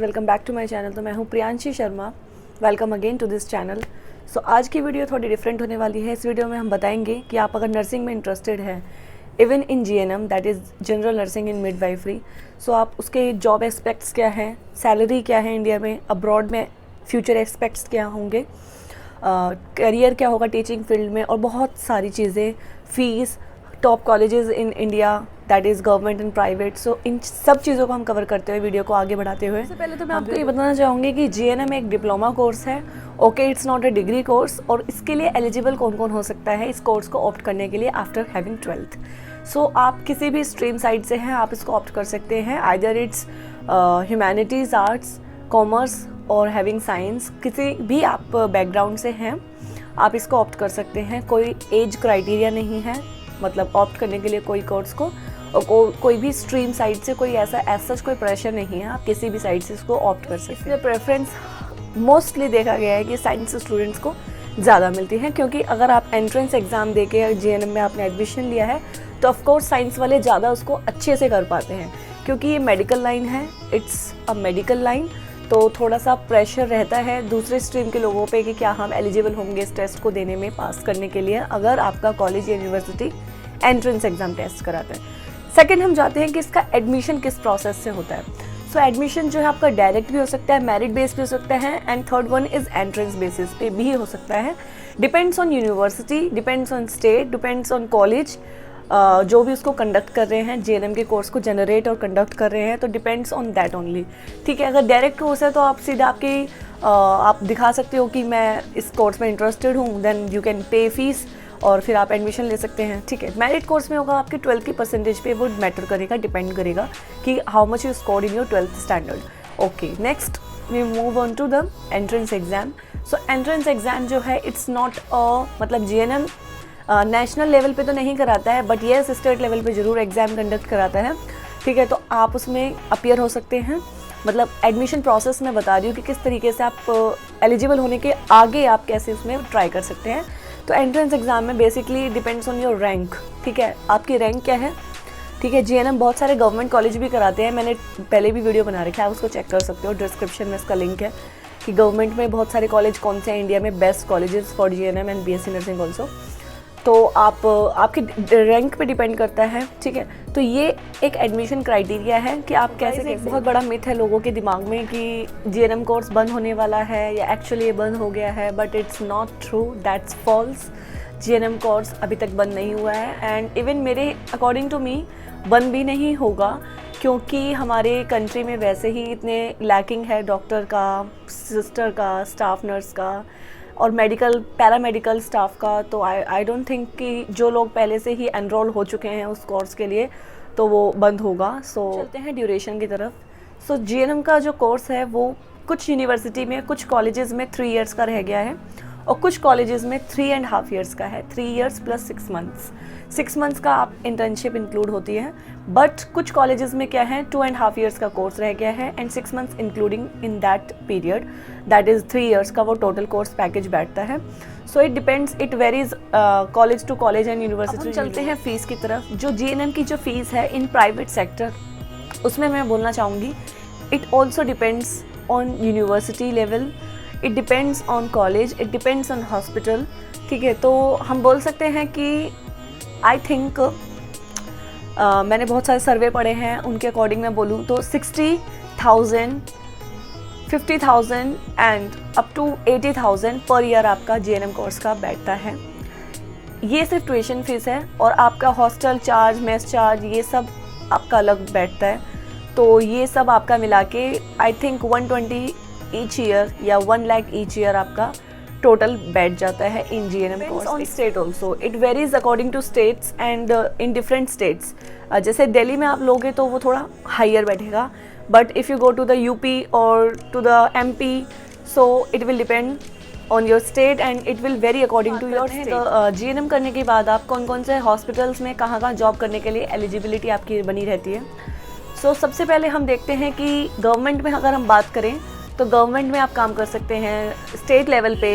Welcome back to my channel. तो मैं हूँ Priyanshi Sharma. Welcome again to this channel. So आज की वीडियो थोड़ी डिफरेंट होने वाली है। इस वीडियो में हम बताएंगे कि आप अगर नर्सिंग में इंटरेस्टेड हैं, even in GNM that is general nursing in midwifery, so आप उसके जॉब एस्पेक्ट्स क्या हैं, सैलरी क्या है इंडिया में, अब्रॉड में फ्यूचर एस्पेक्ट्स क्या होंगे, करियर क्या होगा टीचिंग फील्ड में, और बहुत सारी चीज़ें, fees, top colleges in India that is government and private. So इन सब चीज़ों को हम कवर करते हुए वीडियो को आगे बढ़ाते हुए, सबसे पहले तो मैं आपको ये बताना चाहूँगी कि जीएनएम एक डिप्लोमा कोर्स है। Okay, it's not a degree course. और इसके लिए एलिजिबल कौन कौन हो सकता है इस कोर्स को ऑप्ट करने के लिए आफ्टर हैविंग 12th। सो आप किसी भी स्ट्रीम साइड से हैं, आप इसको ऑप्ट कर सकते हैं। Either it's humanities, arts, commerce और हैविंग साइंस, किसी भी आप बैकग्राउंड से हैं आप इसको ऑप्ट कर सकते हैं। कोई एज क्राइटेरिया नहीं है, मतलब ऑप्ट करने के लिए कोई कोर्स को, और कोई भी स्ट्रीम साइड से कोई ऐसा सच कोई प्रेशर नहीं है, आप किसी भी साइड से इसको ऑप्ट कर सकते हैं। प्रेफरेंस मोस्टली देखा गया है कि साइंस स्टूडेंट्स को ज़्यादा मिलती है, क्योंकि अगर आप एंट्रेंस एग्ज़ाम दे के जीएनएम में आपने एडमिशन लिया है तो ऑफकोर्स साइंस वाले ज़्यादा उसको अच्छे से कर पाते हैं, क्योंकि ये मेडिकल लाइन है, इट्स अ मेडिकल लाइन। तो थोड़ा सा प्रेशर रहता है दूसरे स्ट्रीम के लोगों पे कि क्या हम एलिजिबल होंगे इस टेस्ट को देने में, पास करने के लिए, अगर आपका कॉलेज या यूनिवर्सिटी एंट्रेंस एग्ज़ाम टेस्ट कराते हैं। सेकंड, हम जाते हैं कि इसका एडमिशन किस प्रोसेस से होता है। सो एडमिशन जो है आपका डायरेक्ट भी हो सकता है, मेरिट बेस भी हो सकता है, and third one is entrance basis पे भी हो सकता है। Depends on university, depends on state, depends on college जो भी उसको कंडक्ट कर रहे हैं, जीएनएम के कोर्स को जनरेट और कंडक्ट कर रहे हैं, तो डिपेंड्स ऑन दैट ओनली। ठीक है, अगर डायरेक्ट कोर्स है तो आप सीधा आप दिखा सकते हो कि मैं इस कोर्स में इंटरेस्टेड हूँ, then you can pay fees और फिर आप एडमिशन ले सकते हैं। ठीक है, मेरिट कोर्स में होगा आपके 12th की परसेंटेज पे वो मैटर करेगा, डिपेंड करेगा कि how much you scored in your 12th standard. Okay, next we move on to the entrance exam. So entrance exam जो है इट्स नॉट मतलब जीएनएम नेशनल लेवल पे तो नहीं कराता है, बट येस स्टेट लेवल पे ज़रूर एग्ज़ाम कंडक्ट कराता है। ठीक है, तो आप उसमें अपीयर हो सकते हैं। मतलब एडमिशन प्रोसेस मैं बता रही हूँ कि किस तरीके से आप एलिजिबल होने के आगे आप कैसे उसमें ट्राई कर सकते हैं। तो एंट्रेंस एग्ज़ाम में basically depends on your rank. ठीक है, आपकी रैंक क्या है। ठीक है, जीएनएम बहुत सारे गवर्नमेंट कॉलेज भी कराते हैं, मैंने पहले भी वीडियो बना रखा है, आप उसको चेक कर सकते हो, डिस्क्रिप्शन में इसका लिंक है कि गवर्नमेंट में बहुत सारे कॉलेज कौन से हैं इंडिया में, best colleges for GNM and BSc nursing also. तो आपकी रैंक पे डिपेंड करता है। ठीक है, तो ये एक एडमिशन क्राइटेरिया है कि आप कैसे बहुत बड़ा मिथ है लोगों के दिमाग में कि जीएनएम कोर्स बंद होने वाला है या एक्चुअली ये बंद हो गया है, but it's not true, that's false. GNM course अभी तक बंद नहीं हुआ है, एंड इवन मेरे अकॉर्डिंग टू मी बंद भी नहीं होगा, क्योंकि हमारे कंट्री में वैसे ही इतने लैकिंग है डॉक्टर का, सिस्टर का, स्टाफ नर्स का और मेडिकल पैरामेडिकल स्टाफ का। तो आई डोंट थिंक कि जो लोग पहले से ही एनरोल हो चुके हैं उस कोर्स के लिए तो वो बंद होगा। सो चलते हैं ड्यूरेशन की तरफ। सो जीएनएम का जो कोर्स है वो कुछ यूनिवर्सिटी में, कुछ कॉलेजेस में 3 इयर्स का रह गया है, और कुछ कॉलेजेस में 3.5 इयर्स का है। 3 इयर्स प्लस 6 मंथ्स, 6 मंथ्स का आप इंटर्नशिप इंक्लूड होती है। बट कुछ कॉलेजेस में क्या है, 2.5 इयर्स का कोर्स रह गया है, and 6 months including in that period, that is 3 years का वो टोटल कोर्स पैकेज बैठता है। So it depends, it varies college to college and university. चलते हैं फीस की तरफ। जो जीएनएम की जो फीस है इन प्राइवेट सेक्टर, उसमें मैं बोलना चाहूँगी it also depends on university level, it depends on college, it depends on hospital. ठीक है, तो हम बोल सकते हैं कि आई थिंक मैंने बहुत सारे सर्वे पढ़े हैं, उनके अकॉर्डिंग मैं बोलूँ तो 60,000, 50,000 and up to 80,000 per year आपका जीएनएम कोर्स का बैठता है। ये सिर्फ ट्यूशन फीस है, और आपका हॉस्टल चार्ज, मेस चार्ज, ये सब आपका अलग बैठता है। तो ये सब आपका मिला के आई थिंक 120 ईच ईयर या 1 लाख ईच ईयर आपका टोटल बैठ जाता है in GNM course. On state also it varies according to states and in different states. जैसे दिल्ली में आप लोगे तो वो थोड़ा हाइयर बैठेगा, but if you go to the UP और to the MP, so it will depend on your state and it will vary according to your state. GNM करने के बाद आप कौन कौन से हॉस्पिटल्स में कहाँ जॉब करने के लिए एलिजिबिलिटी आपकी बनी रहती है। सो सबसे पहले हम देखते हैं कि गवर्नमेंट में अगर हम बात करें तो गवर्नमेंट में आप काम कर सकते हैं, स्टेट लेवल पे,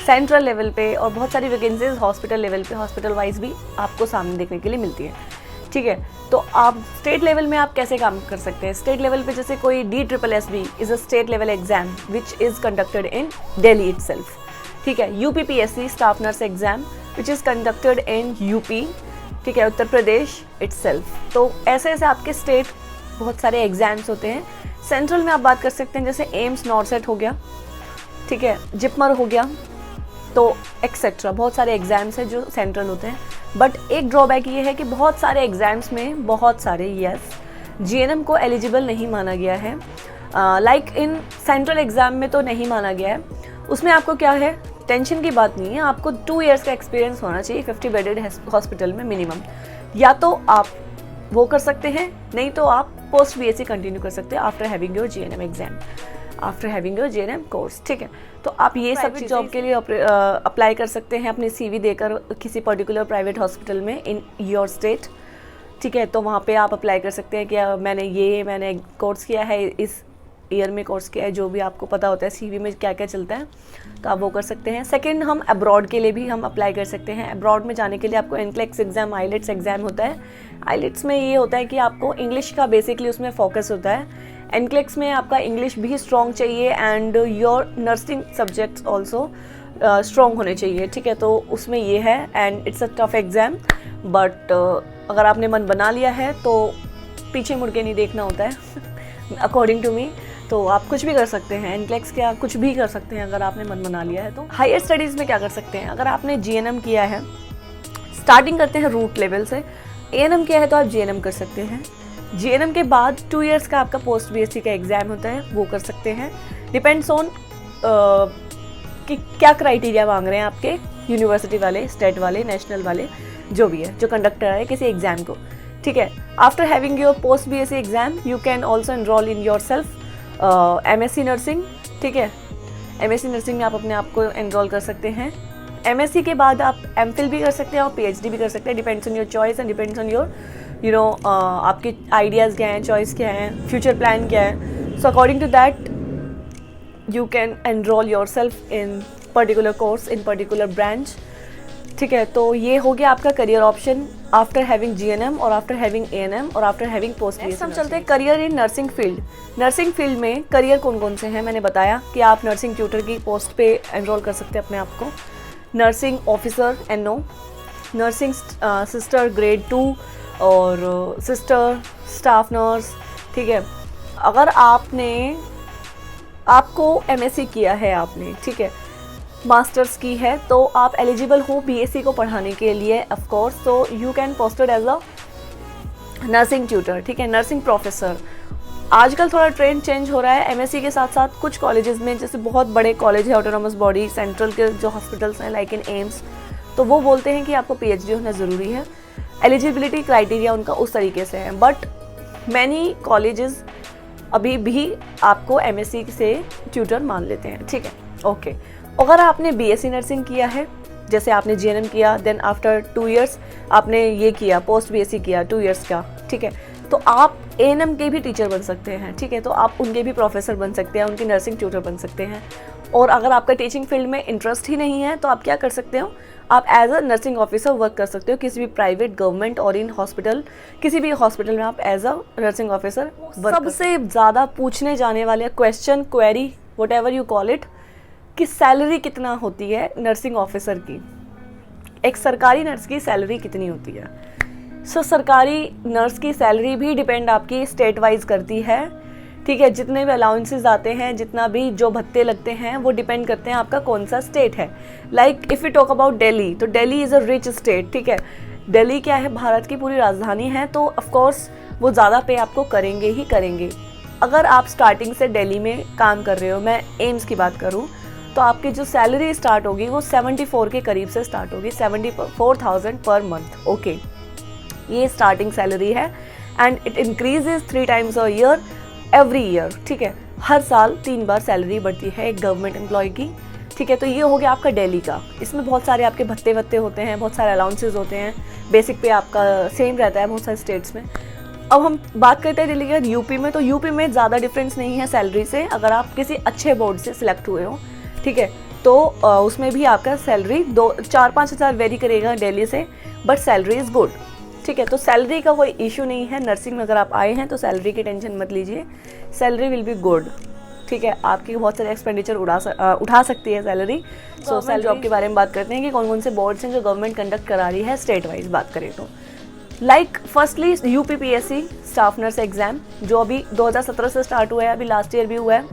सेंट्रल लेवल पे, और बहुत सारी वैकेंसीज हॉस्पिटल लेवल पे, हॉस्पिटल वाइज भी आपको सामने देखने के लिए मिलती है। ठीक है। तो आप स्टेट लेवल में आप कैसे काम कर सकते हैं? स्टेट लेवल पे जैसे कोई DSSB is a state level exam which is conducted in Delhi itself, ठीक है। UPPSC staff nurse exam which is conducted in UP, ठीक है, उत्तर प्रदेश इटसेल्फ। तो ऐसे ऐसे आपके स्टेट बहुत सारे एग्जाम्स होते हैं। सेंट्रल में आप बात कर सकते हैं जैसे एम्स नॉर्सेट हो गया, ठीक है, जिपमर हो गया, तो एक्सेट्रा बहुत सारे एग्जाम्स हैं जो सेंट्रल होते हैं। बट एक ड्रॉबैक ये है कि बहुत सारे एग्जाम्स में बहुत सारे GNM को एलिजिबल नहीं माना गया है। लाइक इन सेंट्रल एग्ज़ाम में तो नहीं माना गया है। उसमें आपको क्या है, टेंशन की बात नहीं है, आपको 2 इयर्स का एक्सपीरियंस होना चाहिए 50 बेडेड हॉस्पिटल में मिनिमम। या तो आप वो कर सकते हैं, नहीं तो आप पोस्ट BSc कंटिन्यू कर सकते हैं after having your GNM exam, after having your GNM course, ठीक है। तो आप ये सब जॉब के लिए अप्लाई कर सकते हैं अपनी CV देकर किसी पर्टिकुलर प्राइवेट हॉस्पिटल में इन योर स्टेट, ठीक है। तो वहाँ पे आप अप्लाई कर सकते हैं कि मैंने कोर्स किया है, इस ईयर में कोर्स किया है, जो भी आपको पता होता है CV में क्या क्या चलता है, तो आप वो कर सकते हैं। सेकंड, हम अब्रॉड के लिए भी हम अप्लाई कर सकते हैं। अब्रॉड में जाने के लिए आपको NCLEX एग्ज़ाम, IELTS एग्ज़ाम होता है। IELTS में ये होता है कि आपको इंग्लिश का बेसिकली उसमें फोकस होता है। NCLEX में आपका इंग्लिश भी स्ट्रॉन्ग चाहिए and your nursing subjects also strong होने चाहिए, ठीक है। तो उसमें ये है and it's a tough exam, but अगर आपने मन बना लिया है तो पीछे मुड़ के नहीं देखना होता है अकॉर्डिंग टू मी। तो आप कुछ भी कर सकते हैं, NCLEX क्या कुछ भी कर सकते हैं अगर आपने मन बना लिया है तो। हायर स्टडीज़ में क्या कर सकते हैं, अगर आपने GNM किया है, स्टार्टिंग करते हैं रूट लेवल से, ANM किया है तो आप GNM कर सकते हैं। GNM के बाद 2 इयर्स का आपका पोस्ट BSc का एग्ज़ाम होता है, वो कर सकते हैं। डिपेंड्स ऑन कि क्या क्राइटेरिया मांग रहे हैं आपके यूनिवर्सिटी वाले, स्टेट वाले, नेशनल वाले, जो भी है, जो कंडक्टर है किसी एग्ज़ाम को, ठीक है। After having your post BSc exam you can also enrol in your self MSc nursing, ठीक है। MSc नर्सिंग में आप अपने आप को एनरोल कर सकते हैं। MSc के बाद आप MPhil भी कर सकते हैं और PhD भी कर सकते हैं, depends on your choice and depends on your आपके आइडियाज़ क्या हैं, चॉइस क्या है, फ्यूचर प्लान क्या है। So according to that you can enrol yourself in particular course in particular branch, ठीक है। तो ये हो गया आपका career option after having GNM और आफ्टर हैविंग ANM और आफ्टर हैविंग पोस्ट BSc। हम चलते हैं career in nursing field. Nursing field में करियर कौन कौन से हैं, मैंने बताया कि आप नर्सिंग ट्यूटर की पोस्ट पे एनरोल कर सकते हैं अपने आप को, nursing officer NO, nursing sister grade 2 और सिस्टर स्टाफ नर्स, ठीक है। अगर आपको MSc किया है आपने, ठीक है, मास्टर्स की है, तो आप एलिजिबल हो BSc को पढ़ाने के लिए ऑफ कोर्स। तो you can posted as a nursing tutor, ठीक है, नर्सिंग प्रोफेसर। आजकल थोड़ा ट्रेंड चेंज हो रहा है। MSc के साथ साथ कुछ कॉलेजेस में, जैसे बहुत बड़े कॉलेज है ऑटोनॉमस बॉडी सेंट्रल के जो हॉस्पिटल्स हैं लाइक इन एम्स, तो वो बोलते हैं कि आपको PhD होना ज़रूरी है। एलिजिबिलिटी क्राइटेरिया उनका उस तरीके से है, बट मैनी कॉलेजेस अभी भी आपको MSc से ट्यूटर मान लेते हैं, ठीक है, ओके। अगर आपने BSc नर्सिंग किया है, जैसे आपने GNM किया, देन आफ्टर 2 इयर्स आपने ये किया पोस्ट BSc किया 2 इयर्स का, ठीक है, तो आप ANM के भी टीचर बन सकते हैं, ठीक है। तो आप उनके भी प्रोफेसर बन सकते हैं, उनके नर्सिंग ट्यूटर बन सकते हैं। और अगर आपका टीचिंग फील्ड में इंटरेस्ट ही नहीं है तो आप क्या कर सकते हो, आप as a nursing officer work कर सकते हो किसी भी प्राइवेट, गवर्नमेंट और इन हॉस्पिटल, किसी भी हॉस्पिटल में आप एज अ नर्सिंग ऑफिसर। सबसे ज़्यादा पूछने जाने वाले question, query, what ever you call it, कि सैलरी कितना होती है नर्सिंग ऑफिसर की, एक सरकारी नर्स की सैलरी कितनी होती है। सो सरकारी नर्स की सैलरी भी डिपेंड आपकी स्टेट वाइज करती है, ठीक है। जितने भी अलाउंसेस आते हैं, जितना भी जो भत्ते लगते हैं, वो डिपेंड करते हैं आपका कौन सा स्टेट है। Like if you talk about Delhi, तो Delhi is a rich state, ठीक है। दिल्ली क्या है, भारत की पूरी राजधानी है, तो ऑफकोर्स वो ज़्यादा पे आपको करेंगे ही करेंगे। अगर आप स्टार्टिंग से दिल्ली में काम कर रहे हो, मैं एम्स की बात करूँ, तो आपकी जो सैलरी स्टार्ट होगी वो 74 के करीब से स्टार्ट होगी, 74,000 पर मंथ, ओके। ये स्टार्टिंग सैलरी है and it increases 3 times a year, every year, ठीक है। हर साल 3 बार सैलरी बढ़ती है एक गवर्नमेंट एम्प्लॉय की, ठीक है। तो ये हो गया आपका दिल्ली का। इसमें बहुत सारे आपके भत्ते वत्ते होते हैं, बहुत सारे अलाउंसेज होते हैं, बेसिक पे आपका सेम रहता है बहुत सारे स्टेट्स में। अब हम बात करते हैं दिल्ली के यूपी में, तो यूपी में ज़्यादा डिफरेंस नहीं है सैलरी से, अगर आप किसी अच्छे बोर्ड से सिलेक्ट हुए हो, ठीक है। तो उसमें भी आपका सैलरी 4-5 हज़ार वेरी करेगा दिल्ली से, बट सैलरी इज़ गुड, ठीक है। तो सैलरी का कोई इशू नहीं है, नर्सिंग में अगर आप आए हैं तो सैलरी की टेंशन मत लीजिए, सैलरी विल बी गुड। ठीक है, आपकी बहुत सारे एक्सपेंडिचर उठा सकती है सैलरी। सो सैलरी जॉब के बारे में बात करते हैं कि कौन कौन से बोर्ड्स हैं जो गवर्नमेंट कंडक्ट करा रही है स्टेट वाइज बात करें तो। Like firstly UPPSC staff nurse exam जो अभी 2017 से स्टार्ट हुआ है, अभी लास्ट ईयर भी हुआ है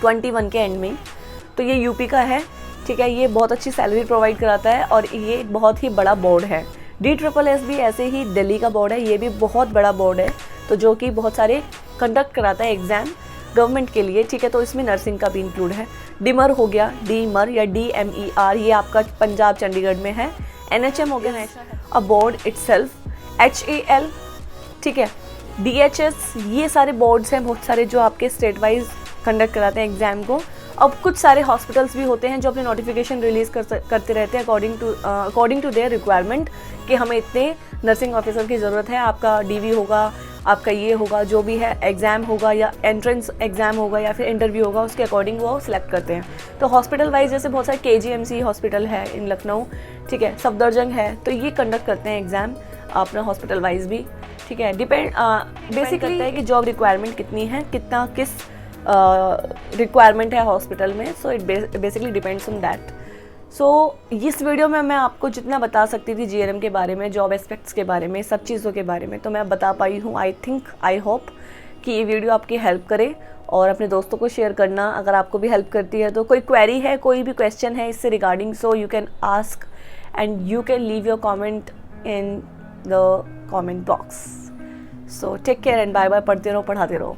21 के एंड में। तो ये यूपी का है। ठीक है, ये बहुत अच्छी सैलरी प्रोवाइड कराता है और ये बहुत ही बड़ा बोर्ड है। DSSS भी ऐसे ही दिल्ली का बोर्ड है, ये भी बहुत बड़ा बोर्ड है, तो जो कि बहुत सारे कंडक्ट कराता है एग्ज़ाम गवर्नमेंट के लिए। ठीक है, तो इसमें नर्सिंग का भी इंक्लूड है। डिमर हो गया, डीमर या DMER, ये आपका पंजाब चंडीगढ़ में है। NHM हो गया अ बोर्ड इटसेल्फ, HAL, ठीक है, DHS, ये सारे बोर्ड्स हैं बहुत सारे जो आपके स्टेट वाइज कंडक्ट कराते हैं एग्ज़ाम को। अब कुछ सारे हॉस्पिटल्स भी होते हैं जो अपने नोटिफिकेशन रिलीज़ करते रहते हैं अकॉर्डिंग टू देयर रिक्वायरमेंट कि हमें इतने नर्सिंग ऑफिसर की ज़रूरत है, आपका DV होगा, आपका ये होगा, जो भी है एग्ज़ाम होगा या एंट्रेंस एग्ज़ाम होगा या फिर इंटरव्यू होगा, उसके अकॉर्डिंग वो सिलेक्ट करते हैं। तो हॉस्पिटल वाइज जैसे बहुत सारे KGMC हॉस्पिटल है इन लखनऊ, ठीक है, सफदरजंग है, तो ये कंडक्ट करते हैं एग्ज़ाम अपना हॉस्पिटल वाइज भी। ठीक है, बेसिकली करता है कि जॉब रिक्वायरमेंट कितनी है, कितना किस रिक्वायरमेंट है हॉस्पिटल में। So it basically depends on that. So इस वीडियो में मैं आपको जितना बता सकती थी GNM के बारे में, जॉब एस्पेक्ट्स के बारे में, सब चीज़ों के बारे में, तो मैं बता पाई हूँ। आई होप कि ये वीडियो आपकी हेल्प करे और अपने दोस्तों को शेयर करना अगर आपको भी हेल्प करती है। तो कोई क्वेरी है, कोई भी क्वेश्चन है इससे regarding, so you can ask and you can leave your comment in the comment box. So take care and bye bye. पढ़ते रहो, पढ़ाते रहो।